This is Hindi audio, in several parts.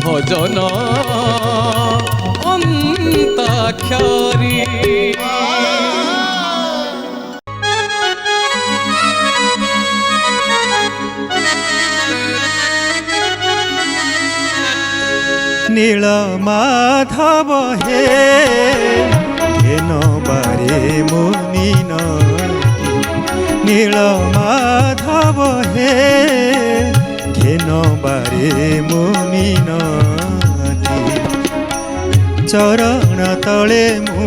ভজন অন্তাক্ষরী। নীল মাধব হে ঘেন বারে মুমিন, নীল মাধব হে ঘেন বারে মুমিন। চরণ তলে মু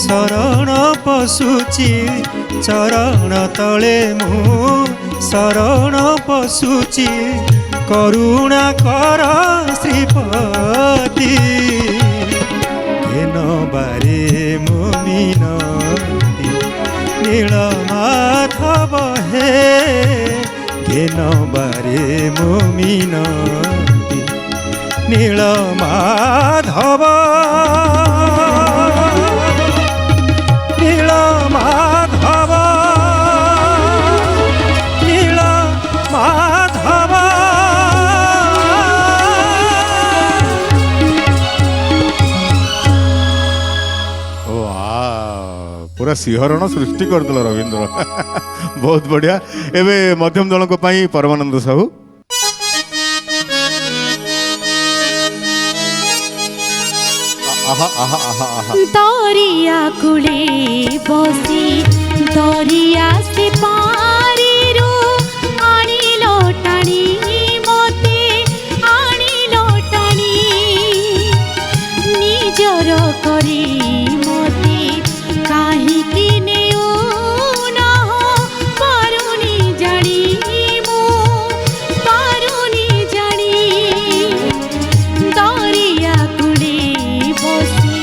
শরণ পশুচি, চরণ তলে মু শরণ পশুচি। করুণা কর শ্রীপতি ঘেন বারে মুমিনতি। নীল মাধব হে ঘেন বারে মুমিনতি। নীল মাধব, নীল মাধব, নীল মাধব। पूरा सिंहरण सृष्टि करदेल रवींद्र बहुत बढ़िया। एवं मध्यम दल परमानंद साहू। दरिया कूले बसी दरिया से पारिरू आनिलो टाणी मते आनिलो टाणी निजर करी मते काहिकी नेउ न पारुनी जानी मु पारुनी जानी। दरिया कूले बसी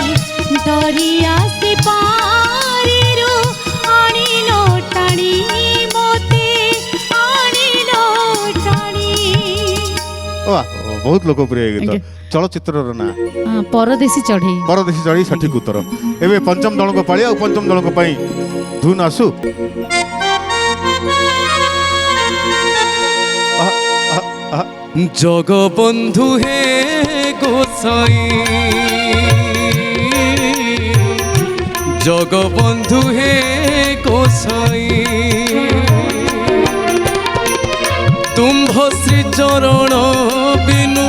दरिया से पारिरू आनिलो टाणी मते आनिलो टाणी। बहुत लोकप्रिय गीत चलचित्र ना परदेशी चढ़ई। परदेशी चढ़ई सठिक उत्तर। एवं पंचम दल को पाली पंचम दल को धुन आसु। जगबंधु हे गोसाई, जगबंधु हे गोसाई। तुम्भ श्री चरण बिनु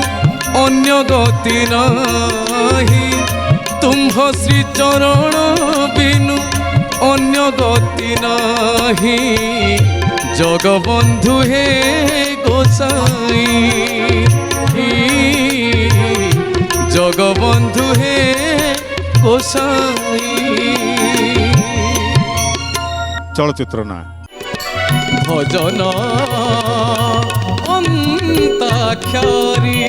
अन्य गति नाही, तुम्भ श्री चरण बिनु अन्य गति नाही। जगबंधु हे गोसाई, जगबंधु हे गोसाई। चलचित्र ना भजन अन्ताक्षरी।